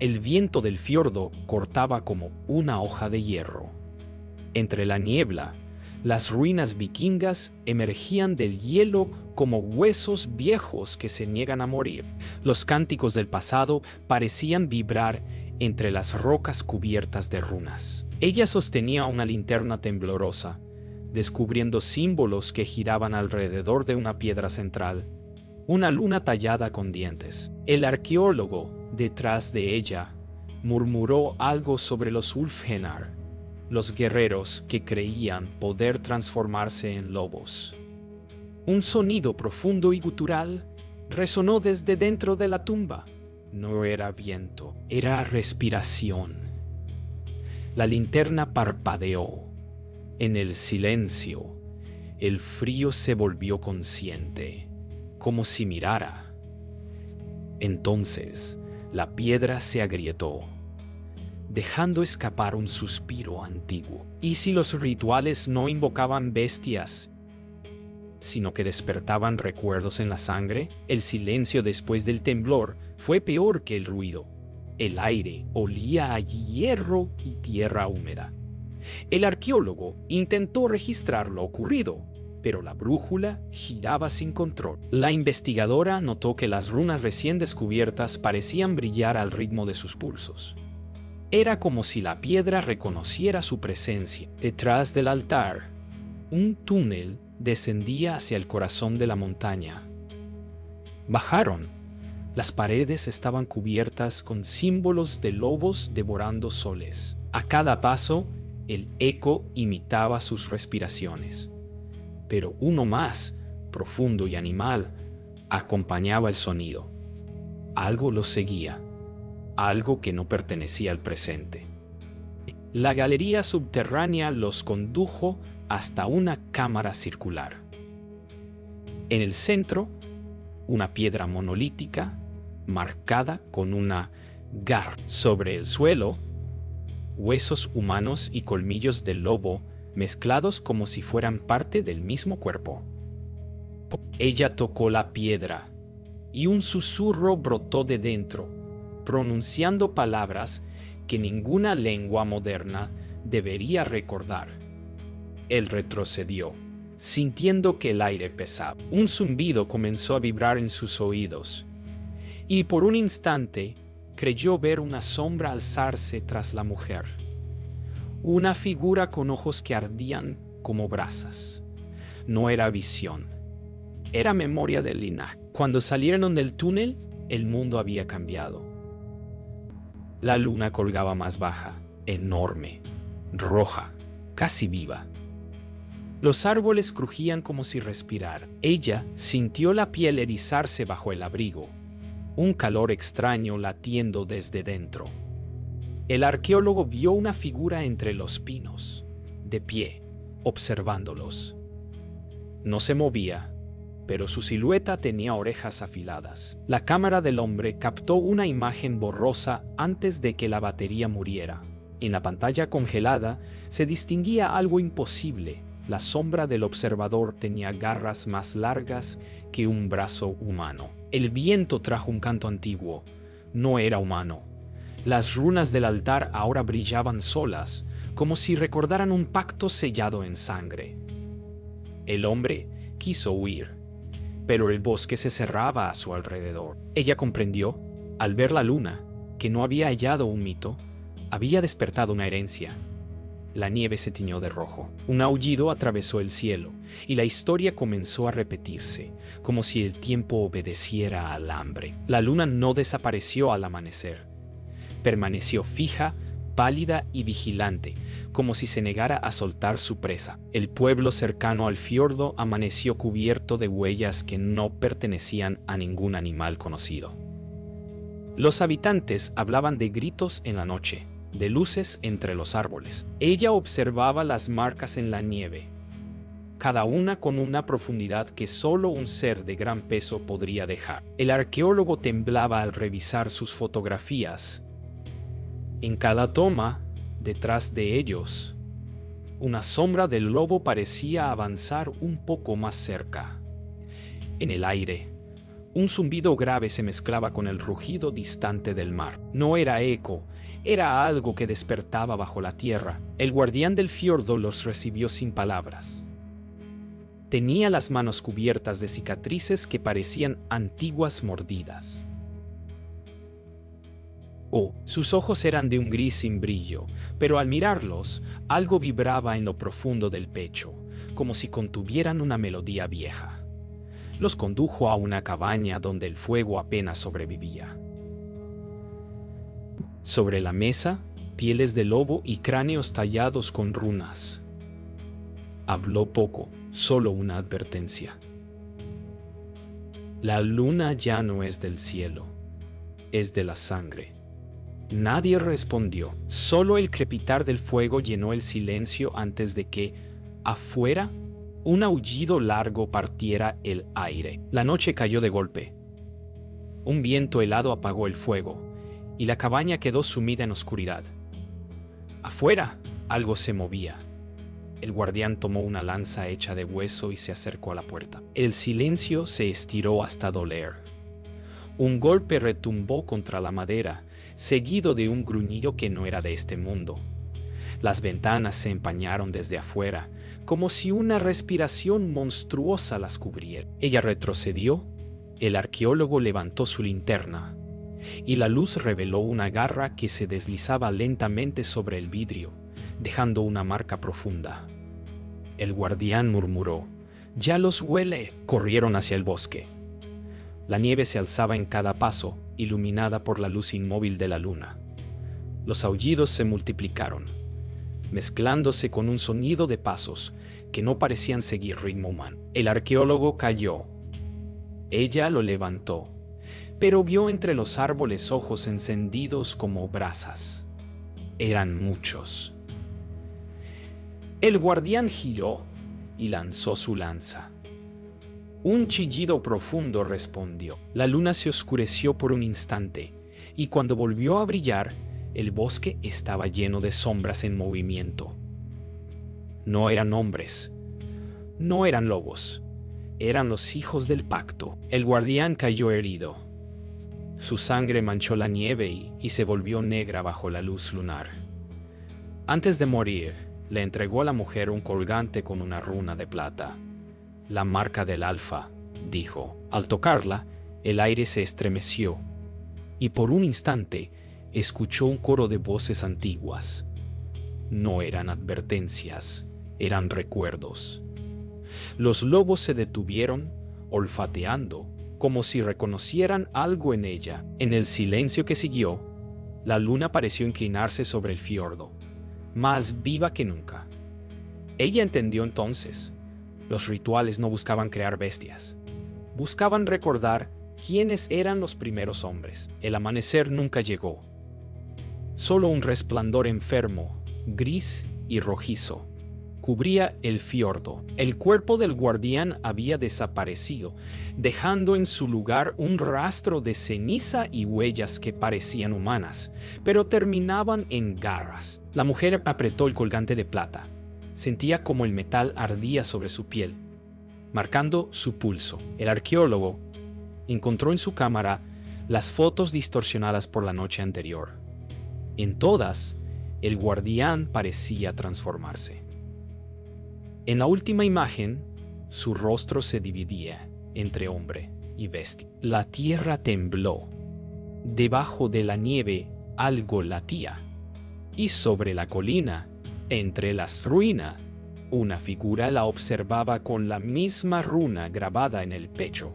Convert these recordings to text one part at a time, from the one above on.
El viento del fiordo cortaba como una hoja de hierro. Entre la niebla, las ruinas vikingas emergían del hielo como huesos viejos que se niegan a morir. Los cánticos del pasado parecían vibrar entre las rocas cubiertas de runas. Ella sostenía una linterna temblorosa, descubriendo símbolos que giraban alrededor de una piedra central, una luna tallada con dientes. El arqueólogo, detrás de ella, murmuró algo sobre los Ulfhenar, los guerreros que creían poder transformarse en lobos. Un sonido profundo y gutural resonó desde dentro de la tumba. No era viento, era respiración. La linterna parpadeó. En el silencio, el frío se volvió consciente, como si mirara. Entonces, la piedra se agrietó, dejando escapar un suspiro antiguo. ¿Y si los rituales no invocaban bestias, sino que despertaban recuerdos en la sangre? El silencio después del temblor fue peor que el ruido. El aire olía a hierro y tierra húmeda. El arqueólogo intentó registrar lo ocurrido, pero la brújula giraba sin control. La investigadora notó que las runas recién descubiertas parecían brillar al ritmo de sus pulsos. Era como si la piedra reconociera su presencia. Detrás del altar, un túnel descendía hacia el corazón de la montaña. Bajaron. Las paredes estaban cubiertas con símbolos de lobos devorando soles. A cada paso, el eco imitaba sus respiraciones. Pero uno más, profundo y animal, acompañaba el sonido. Algo los seguía, algo que no pertenecía al presente. La galería subterránea los condujo hasta una cámara circular. En el centro, una piedra monolítica marcada con una garra. Sobre el suelo, huesos humanos y colmillos de lobo mezclados como si fueran parte del mismo cuerpo. Ella tocó la piedra y un susurro brotó de dentro, pronunciando palabras que ninguna lengua moderna debería recordar. Él retrocedió, sintiendo que el aire pesaba. Un zumbido comenzó a vibrar en sus oídos, y por un instante creyó ver una sombra alzarse tras la mujer. Una figura con ojos que ardían como brasas. No era visión, era memoria del linaje. Cuando salieron del túnel, el mundo había cambiado. La luna colgaba más baja, enorme, roja, casi viva. Los árboles crujían como si respiraran. Ella sintió la piel erizarse bajo el abrigo, un calor extraño latiendo desde dentro. El arqueólogo vio una figura entre los pinos, de pie, observándolos. No se movía, pero su silueta tenía orejas afiladas. La cámara del hombre captó una imagen borrosa antes de que la batería muriera. En la pantalla congelada se distinguía algo imposible. La sombra del observador tenía garras más largas que un brazo humano. El viento trajo un canto antiguo. No era humano. Las runas del altar ahora brillaban solas, como si recordaran un pacto sellado en sangre. El hombre quiso huir, pero el bosque se cerraba a su alrededor. Ella comprendió, al ver la luna, que no había hallado un mito, había despertado una herencia. La nieve se tiñó de rojo. Un aullido atravesó el cielo, y la historia comenzó a repetirse, como si el tiempo obedeciera al hambre. La luna no desapareció al amanecer. Permaneció fija, pálida y vigilante, como si se negara a soltar su presa. El pueblo cercano al fiordo amaneció cubierto de huellas que no pertenecían a ningún animal conocido. Los habitantes hablaban de gritos en la noche, de luces entre los árboles. Ella observaba las marcas en la nieve, cada una con una profundidad que solo un ser de gran peso podría dejar. El arqueólogo temblaba al revisar sus fotografías. En cada toma, detrás de ellos, una sombra del lobo parecía avanzar un poco más cerca. En el aire, Un zumbido grave se mezclaba con el rugido distante del mar. No era eco, era algo que despertaba bajo la tierra. El guardián del fiordo los recibió sin palabras. Tenía las manos cubiertas de cicatrices que parecían antiguas mordidas. Sus ojos eran de un gris sin brillo, pero al mirarlos, algo vibraba en lo profundo del pecho, como si contuvieran una melodía vieja. Los condujo a una cabaña donde el fuego apenas sobrevivía. Sobre la mesa, pieles de lobo y cráneos tallados con runas. Habló poco, solo una advertencia. La luna ya no es del cielo, es de la sangre. Nadie respondió, solo el crepitar del fuego llenó el silencio antes de que, afuera, un aullido largo partiera el aire. La noche cayó de golpe. Un viento helado apagó el fuego, y la cabaña quedó sumida en oscuridad. Afuera, algo se movía. El guardián tomó una lanza hecha de hueso y se acercó a la puerta. El silencio se estiró hasta doler. Un golpe retumbó contra la madera, seguido de un gruñido que no era de este mundo. Las ventanas se empañaron desde afuera, como si una respiración monstruosa las cubriera. Ella retrocedió, el arqueólogo levantó su linterna, y la luz reveló una garra que se deslizaba lentamente sobre el vidrio, dejando una marca profunda. El guardián murmuró, «Ya los huele». Corrieron hacia el bosque. La nieve se alzaba en cada paso, iluminada por la luz inmóvil de la luna. Los aullidos se multiplicaron, mezclándose con un sonido de pasos que no parecían seguir ritmo humano. El arqueólogo cayó. Ella lo levantó, pero vio entre los árboles ojos encendidos como brasas. Eran muchos. El guardián giró y lanzó su lanza. Un chillido profundo respondió. La luna se oscureció por un instante, y cuando volvió a brillar, el bosque estaba lleno de sombras en movimiento. No eran hombres, no eran lobos, eran los hijos del pacto. El guardián cayó herido. Su sangre manchó la nieve y se volvió negra bajo la luz lunar. Antes de morir, le entregó a la mujer un colgante con una runa de plata. La marca del alfa, dijo. Al tocarla, el aire se estremeció, y por un instante escuchó un coro de voces antiguas. No eran advertencias, eran recuerdos. Los lobos se detuvieron, olfateando, como si reconocieran algo en ella. En el silencio que siguió, la luna pareció inclinarse sobre el fiordo, más viva que nunca. Ella entendió entonces. Los rituales no buscaban crear bestias. Buscaban recordar quiénes eran los primeros hombres. El amanecer nunca llegó. Solo un resplandor enfermo, gris y rojizo, cubría el fiordo. El cuerpo del guardián había desaparecido, dejando en su lugar un rastro de ceniza y huellas que parecían humanas, pero terminaban en garras. La mujer apretó el colgante de plata. Sentía como el metal ardía sobre su piel, marcando su pulso. El arqueólogo encontró en su cámara las fotos distorsionadas por la noche anterior. En todas, el guardián parecía transformarse. En la última imagen, su rostro se dividía entre hombre y bestia. La tierra tembló. Debajo de la nieve algo latía. Y sobre la colina, entre las ruinas, una figura la observaba con la misma runa grabada en el pecho.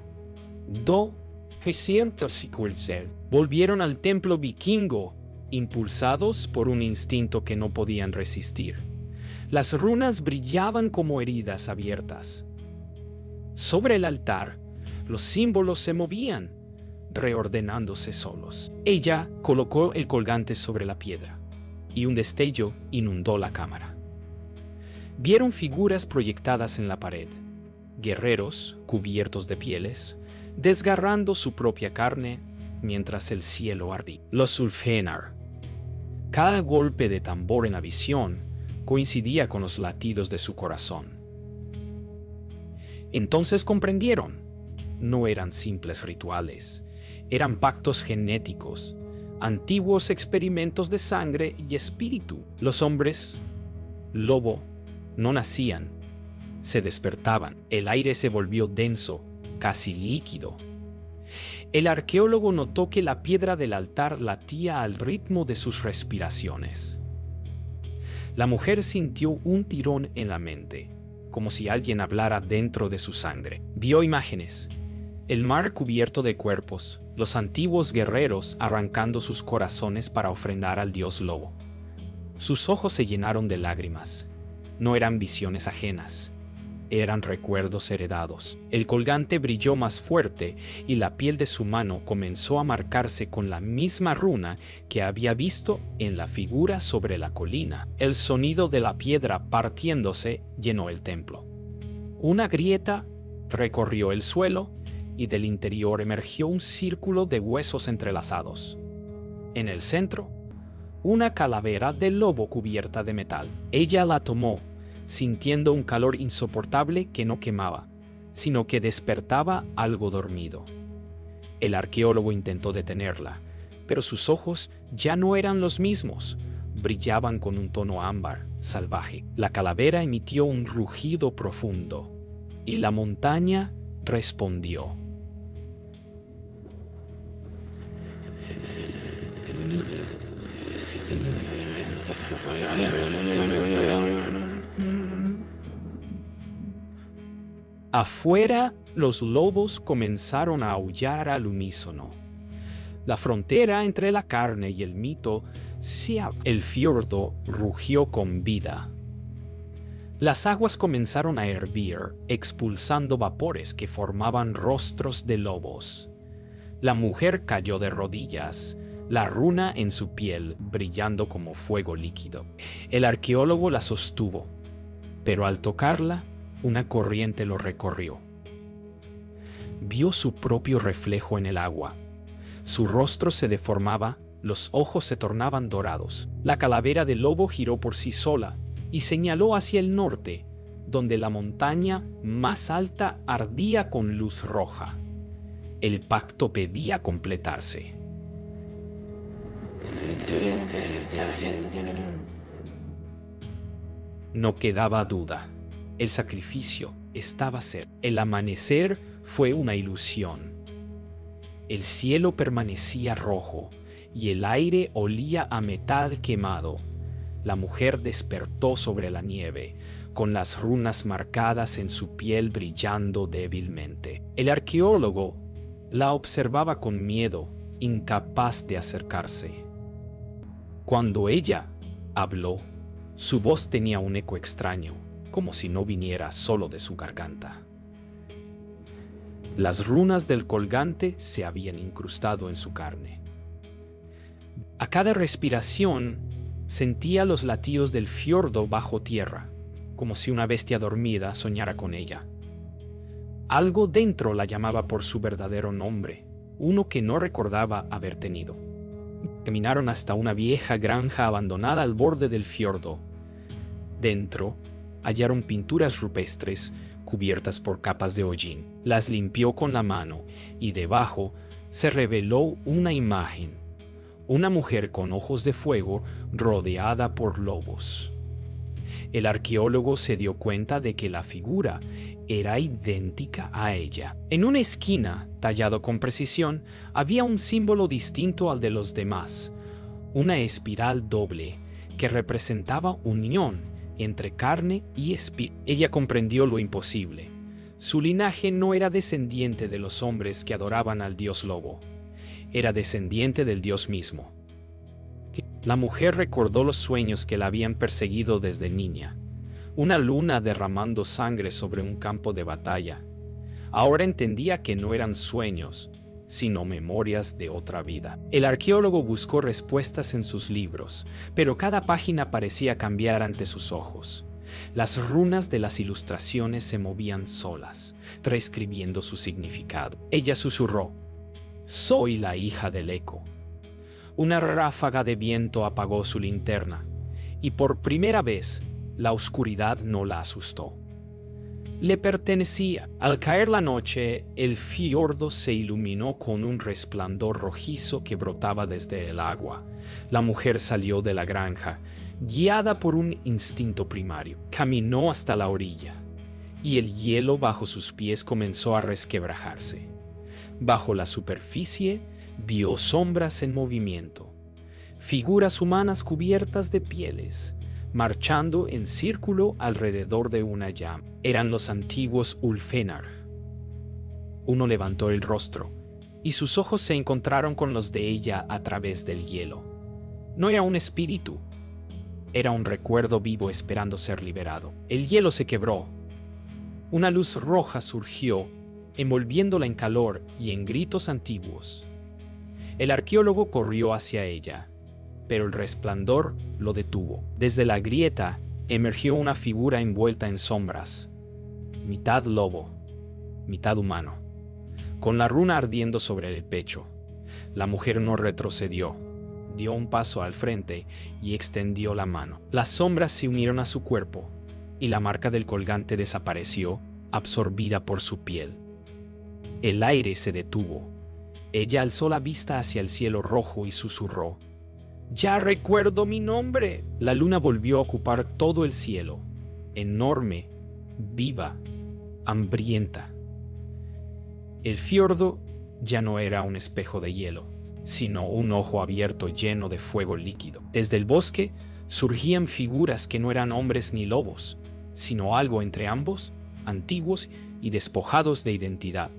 Volvieron al templo vikingo, impulsados por un instinto que no podían resistir. Las runas brillaban como heridas abiertas. Sobre el altar, los símbolos se movían, reordenándose solos. Ella colocó el colgante sobre la piedra, y un destello inundó la cámara. Vieron figuras proyectadas en la pared, guerreros cubiertos de pieles, desgarrando su propia carne mientras el cielo ardía. Los Ulfhenar. Cada golpe de tambor en la visión coincidía con los latidos de su corazón. Entonces comprendieron. no eran simples rituales, eran pactos genéticos, antiguos experimentos de sangre y espíritu. Los hombres lobo no nacían, se despertaban. El aire se volvió denso, casi líquido. El arqueólogo notó que la piedra del altar latía al ritmo de sus respiraciones. La mujer sintió un tirón en la mente, como si alguien hablara dentro de su sangre. Vio imágenes: el mar cubierto de cuerpos, los antiguos guerreros arrancando sus corazones para ofrendar al dios lobo. Sus ojos se llenaron de lágrimas. No eran visiones ajenas, eran recuerdos heredados. El colgante brilló más fuerte y la piel de su mano comenzó a marcarse con la misma runa que había visto en la figura sobre la colina. El sonido de la piedra partiéndose llenó el templo. Una grieta recorrió el suelo y del interior emergió un círculo de huesos entrelazados. En el centro, una calavera de lobo cubierta de metal. Ella la tomó, sintiendo un calor insoportable que no quemaba, sino que despertaba algo dormido. El arqueólogo intentó detenerla, pero sus ojos ya no eran los mismos, brillaban con un tono ámbar, salvaje. La calavera emitió un rugido profundo, y la montaña respondió. Afuera, los lobos comenzaron a aullar al unísono. La frontera entre la carne y el mito se abrió. El fiordo rugió con vida. Las aguas comenzaron a hervir, expulsando vapores que formaban rostros de lobos. La mujer cayó de rodillas, la runa en su piel brillando como fuego líquido. El arqueólogo la sostuvo, pero al tocarla, una corriente lo recorrió. Vio su propio reflejo en el agua. Su rostro se deformaba, los ojos se tornaban dorados. La calavera del lobo giró por sí sola y señaló hacia el norte, donde la montaña más alta ardía con luz roja. El pacto pedía completarse. No quedaba duda. El sacrificio estaba cerca. El amanecer fue una ilusión. El cielo permanecía rojo y el aire olía a metal quemado. La mujer despertó sobre la nieve, con las runas marcadas en su piel brillando débilmente. El arqueólogo la observaba con miedo, incapaz de acercarse. Cuando ella habló, su voz tenía un eco extraño, como si no viniera solo de su garganta. Las runas del colgante se habían incrustado en su carne. A cada respiración sentía los latidos del fiordo bajo tierra, como si una bestia dormida soñara con ella. Algo dentro la llamaba por su verdadero nombre, uno que no recordaba haber tenido. Caminaron hasta una vieja granja abandonada al borde del fiordo. Dentro, hallaron pinturas rupestres cubiertas por capas de hollín. Las limpió con la mano y debajo se reveló una imagen: una mujer con ojos de fuego rodeada por lobos. El arqueólogo se dio cuenta de que la figura era idéntica a ella. En una esquina, tallado con precisión, había un símbolo distinto al de los demás: una espiral doble que representaba unión entre carne y espíritu. Ella comprendió lo imposible. Su linaje no era descendiente de los hombres que adoraban al dios lobo, era descendiente del dios mismo. La mujer recordó los sueños que la habían perseguido desde niña: una luna derramando sangre sobre un campo de batalla. Ahora entendía que no eran sueños, sino memorias de otra vida. El arqueólogo buscó respuestas en sus libros, pero cada página parecía cambiar ante sus ojos. Las runas de las ilustraciones se movían solas, reescribiendo su significado. Ella susurró: «Soy la hija del eco». Una ráfaga de viento apagó su linterna, y por primera vez la oscuridad no la asustó. le pertenecía. Al caer la noche, el fiordo se iluminó con un resplandor rojizo que brotaba desde el agua. La mujer salió de la granja, guiada por un instinto primario. Caminó hasta la orilla, y el hielo bajo sus pies comenzó a resquebrajarse. Bajo la superficie, vio sombras en movimiento, figuras humanas cubiertas de pieles, marchando en círculo alrededor de una llama. Eran los antiguos Ulfhenar. Uno levantó el rostro, y sus ojos se encontraron con los de ella a través del hielo. No era un espíritu, era un recuerdo vivo esperando ser liberado. El hielo se quebró. Una luz roja surgió, envolviéndola en calor y en gritos antiguos. El arqueólogo corrió hacia ella, pero el resplandor lo detuvo. Desde la grieta emergió una figura envuelta en sombras, mitad lobo, mitad humano, con la runa ardiendo sobre el pecho. La mujer no retrocedió, dio un paso al frente y extendió la mano. Las sombras se unieron a su cuerpo, y la marca del colgante desapareció, absorbida por su piel. El aire se detuvo. Ella alzó la vista hacia el cielo rojo y susurró: «Ya recuerdo mi nombre». La luna volvió a ocupar todo el cielo, enorme, viva, hambrienta. El fiordo ya no era un espejo de hielo, sino un ojo abierto lleno de fuego líquido. Desde el bosque surgían figuras que no eran hombres ni lobos, sino algo entre ambos, antiguos y despojados de identidad.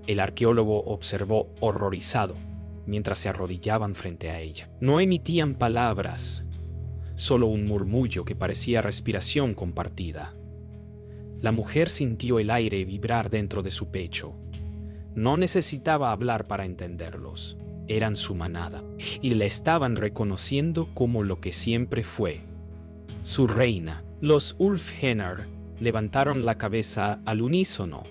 El arqueólogo observó horrorizado mientras se arrodillaban frente a ella. No emitían palabras, solo un murmullo que parecía respiración compartida. La mujer sintió el aire vibrar dentro de su pecho. No necesitaba hablar para entenderlos. Eran su manada, y la estaban reconociendo como lo que siempre fue, su reina. Los Ulfhenar levantaron la cabeza al unísono.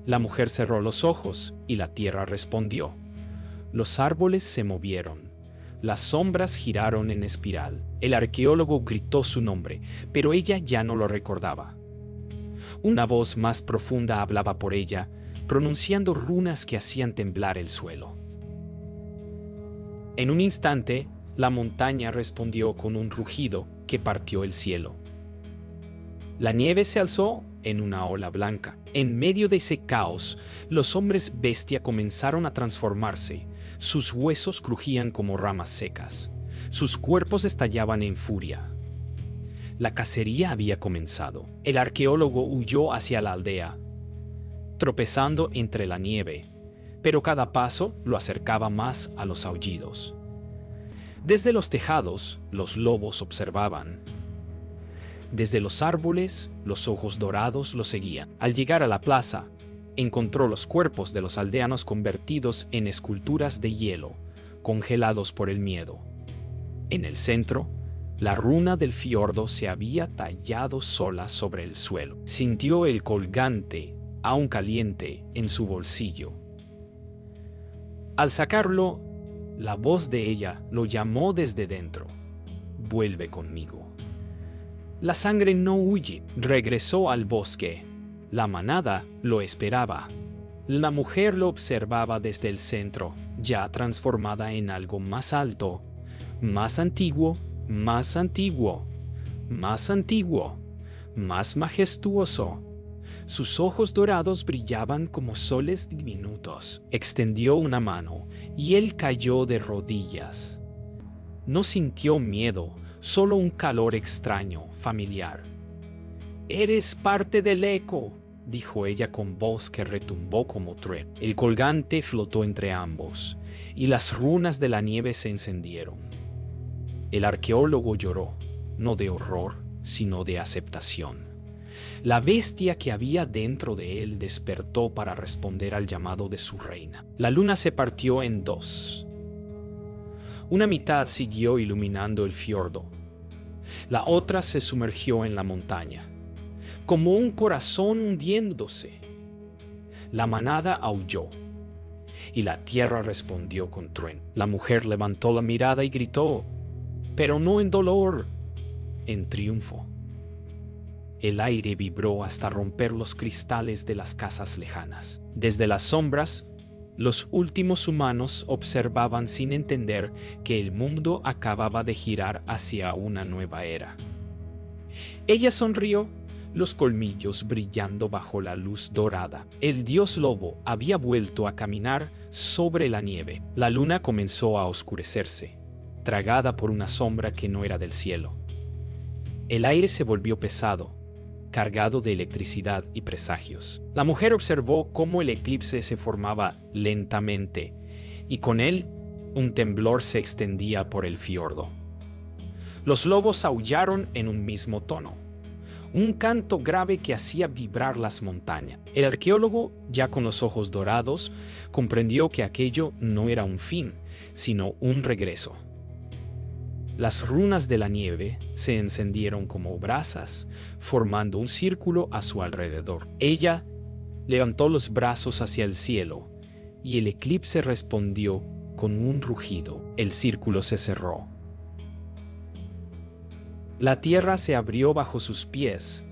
La mujer cerró los ojos y la tierra respondió. Los árboles se movieron. Las sombras giraron en espiral. El arqueólogo gritó su nombre, pero ella ya no lo recordaba. Una voz más profunda hablaba por ella, pronunciando runas que hacían temblar el suelo. En un instante, la montaña respondió con un rugido que partió el cielo. La nieve se alzó en una ola blanca. En medio de ese caos, los hombres bestia comenzaron a transformarse. Sus huesos crujían como ramas secas. Sus cuerpos estallaban en furia. La cacería había comenzado. El arqueólogo huyó hacia la aldea, tropezando entre la nieve, pero cada paso lo acercaba más a los aullidos. Desde los tejados, los lobos observaban. Desde los árboles, los ojos dorados lo seguían. Al llegar a la plaza, encontró los cuerpos de los aldeanos convertidos en esculturas de hielo, congelados por el miedo. En el centro, la runa del fiordo se había tallado sola sobre el suelo. Sintió el colgante, aún caliente, en su bolsillo. Al sacarlo, la voz de ella lo llamó desde dentro. «Vuelve conmigo». La sangre no huye. Regresó al bosque. La manada lo esperaba. La mujer lo observaba desde el centro, ya transformada en algo más alto, más antiguo, más antiguo, más antiguo, más majestuoso. Sus ojos dorados brillaban como soles diminutos. Extendió una mano y él cayó de rodillas. No sintió miedo, solo un calor extraño, familiar. «Eres parte del eco», dijo ella con voz que retumbó como trueno. El colgante flotó entre ambos, y las runas de la nieve se encendieron. El arqueólogo lloró, no de horror, sino de aceptación. La bestia que había dentro de él despertó para responder al llamado de su reina. La luna se partió en dos. Una mitad siguió iluminando el fiordo. La otra se sumergió en la montaña, como un corazón hundiéndose. La manada aulló, y la tierra respondió con trueno. La mujer levantó la mirada y gritó, pero no en dolor, en triunfo. El aire vibró hasta romper los cristales de las casas lejanas. Desde las sombras, los últimos humanos observaban sin entender que el mundo acababa de girar hacia una nueva era. Ella sonrió, los colmillos brillando bajo la luz dorada. El dios lobo había vuelto a caminar sobre la nieve. La luna comenzó a oscurecerse, tragada por una sombra que no era del cielo. El aire se volvió pesado, cargado de electricidad y presagios. La mujer observó cómo el eclipse se formaba lentamente, y con él un temblor se extendía por el fiordo. Los lobos aullaron en un mismo tono, un canto grave que hacía vibrar las montañas. El arqueólogo, ya con los ojos dorados, comprendió que aquello no era un fin, sino un regreso. Las runas de la nieve se encendieron como brasas, formando un círculo a su alrededor. Ella levantó los brazos hacia el cielo, y el eclipse respondió con un rugido. El círculo se cerró. La tierra se abrió bajo sus pies,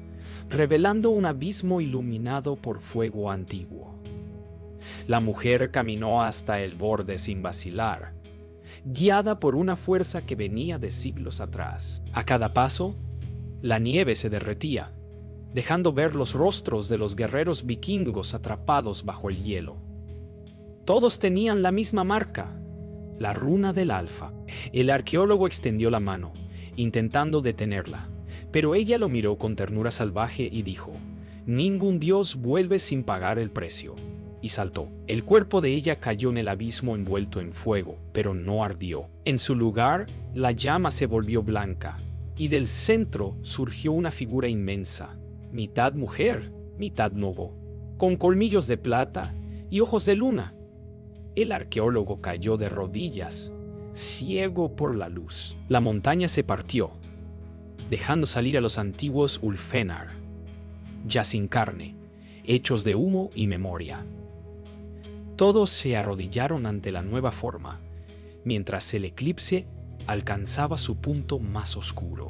revelando un abismo iluminado por fuego antiguo. La mujer caminó hasta el borde sin vacilar, guiada por una fuerza que venía de siglos atrás. A cada paso, la nieve se derretía, dejando ver los rostros de los guerreros vikingos atrapados bajo el hielo. Todos tenían la misma marca, la runa del alfa. El arqueólogo extendió la mano, intentando detenerla, pero ella lo miró con ternura salvaje y dijo: «Ningún dios vuelve sin pagar el precio», y saltó. El cuerpo de ella cayó en el abismo envuelto en fuego, pero no ardió. En su lugar, la llama se volvió blanca, y del centro surgió una figura inmensa, mitad mujer, mitad lobo, con colmillos de plata y ojos de luna. El arqueólogo cayó de rodillas, ciego por la luz. La montaña se partió, dejando salir a los antiguos Ulfenar, ya sin carne, hechos de humo y memoria. Todos se arrodillaron ante la nueva forma, mientras el eclipse alcanzaba su punto más oscuro.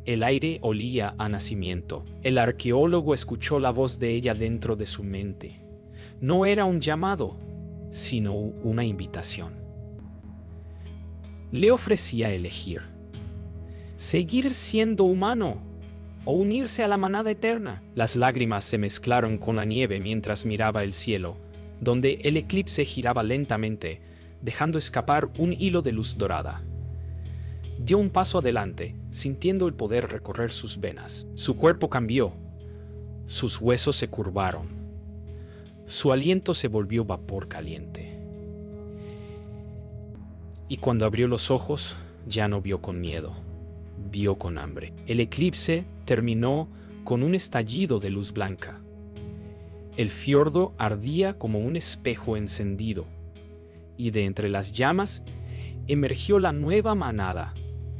El aire olía a nacimiento. El arqueólogo escuchó la voz de ella dentro de su mente. No era un llamado, sino una invitación. Le ofrecía elegir: seguir siendo humano o unirse a la manada eterna. Las lágrimas se mezclaron con la nieve mientras miraba el cielo, donde el eclipse giraba lentamente, dejando escapar un hilo de luz dorada. Dio un paso adelante, sintiendo el poder recorrer sus venas. Su cuerpo cambió, sus huesos se curvaron. Su aliento se volvió vapor caliente. Y cuando abrió los ojos, ya no vio con miedo, vio con hambre. El eclipse terminó con un estallido de luz blanca. El fiordo ardía como un espejo encendido, y de entre las llamas emergió la nueva manada,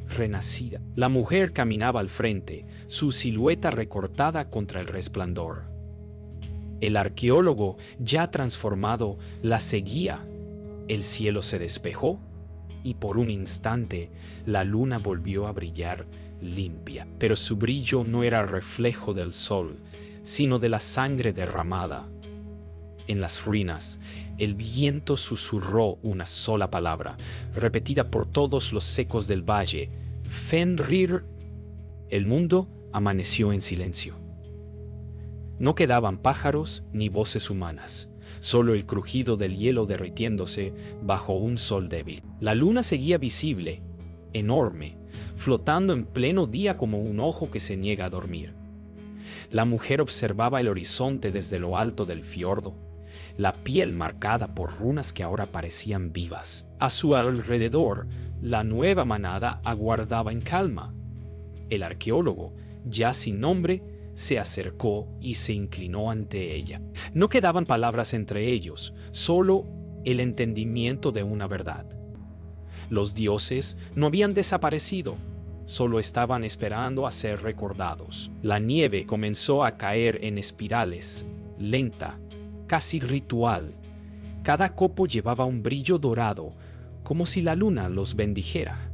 renacida. La mujer caminaba al frente, su silueta recortada contra el resplandor. El arqueólogo, ya transformado, la seguía. El cielo se despejó, y por un instante la luna volvió a brillar limpia. Pero su brillo no era reflejo del sol, sino de la sangre derramada. En las ruinas, el viento susurró una sola palabra, repetida por todos los ecos del valle: Fenrir. El mundo amaneció en silencio. No quedaban pájaros ni voces humanas, solo el crujido del hielo derritiéndose bajo un sol débil. La luna seguía visible, enorme, flotando en pleno día como un ojo que se niega a dormir. La mujer observaba el horizonte desde lo alto del fiordo, la piel marcada por runas que ahora parecían vivas. A su alrededor, la nueva manada aguardaba en calma. El arqueólogo, ya sin nombre, se acercó y se inclinó ante ella. No quedaban palabras entre ellos, solo el entendimiento de una verdad. Los dioses no habían desaparecido, solo estaban esperando a ser recordados. La nieve comenzó a caer en espirales, lenta, casi ritual. Cada copo llevaba un brillo dorado, como si la luna los bendijera.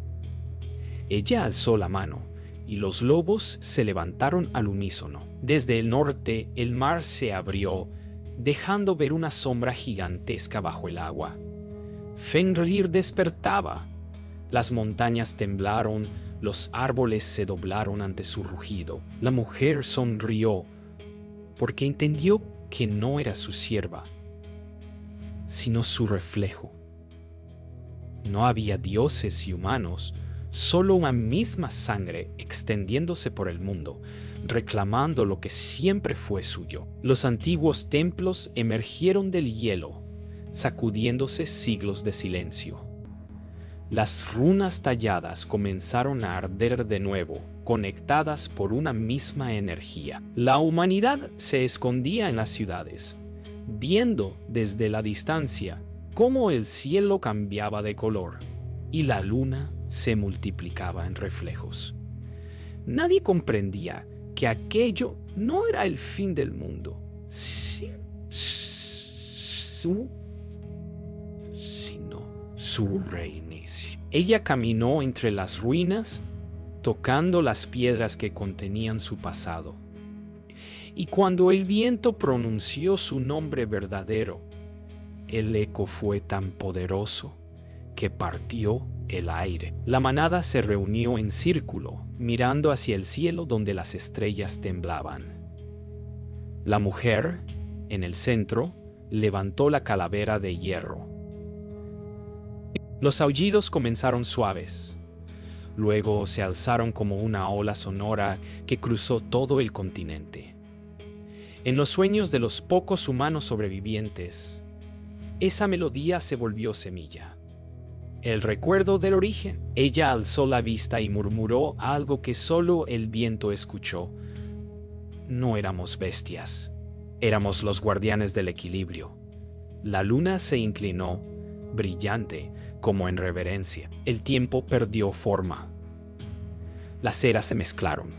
Ella alzó la mano, y los lobos se levantaron al unísono. Desde el norte el mar se abrió, dejando ver una sombra gigantesca bajo el agua. Fenrir despertaba. Las montañas temblaron, los árboles se doblaron ante su rugido. La mujer sonrió, porque entendió que no era su sierva, sino su reflejo. No había dioses y humanos, solo una misma sangre extendiéndose por el mundo, reclamando lo que siempre fue suyo. Los antiguos templos emergieron del hielo, sacudiéndose siglos de silencio. Las runas talladas comenzaron a arder de nuevo, conectadas por una misma energía. La humanidad se escondía en las ciudades, viendo desde la distancia cómo el cielo cambiaba de color y la luna se multiplicaba en reflejos. Nadie comprendía que aquello no era el fin del mundo, sino su reinicio. Ella caminó entre las ruinas, tocando las piedras que contenían su pasado. Y cuando el viento pronunció su nombre verdadero, el eco fue tan poderoso que partió el aire. La manada se reunió en círculo, mirando hacia el cielo donde las estrellas temblaban. La mujer, en el centro, levantó la calavera de hierro. Los aullidos comenzaron suaves. Luego se alzaron como una ola sonora que cruzó todo el continente. En los sueños de los pocos humanos sobrevivientes, esa melodía se volvió semilla. El recuerdo del origen. Ella alzó la vista y murmuró algo que solo el viento escuchó. No éramos bestias, éramos los guardianes del equilibrio. La luna se inclinó, brillante, como en reverencia. El tiempo perdió forma. Las eras se mezclaron,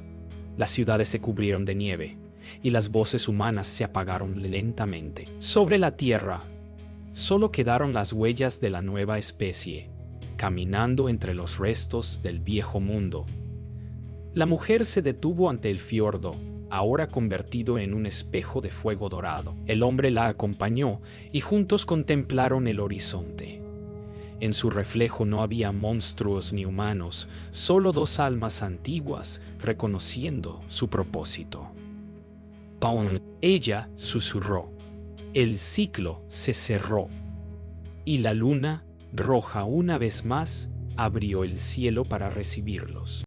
las ciudades se cubrieron de nieve y las voces humanas se apagaron lentamente. Sobre la tierra, solo quedaron las huellas de la nueva especie, caminando entre los restos del viejo mundo. La mujer se detuvo ante el fiordo, ahora convertido en un espejo de fuego dorado. El hombre la acompañó y juntos contemplaron el horizonte. En su reflejo no había monstruos ni humanos, solo dos almas antiguas reconociendo su propósito. ¡Pum! Ella susurró. El ciclo se cerró y la luna, roja una vez más, abrió el cielo para recibirlos.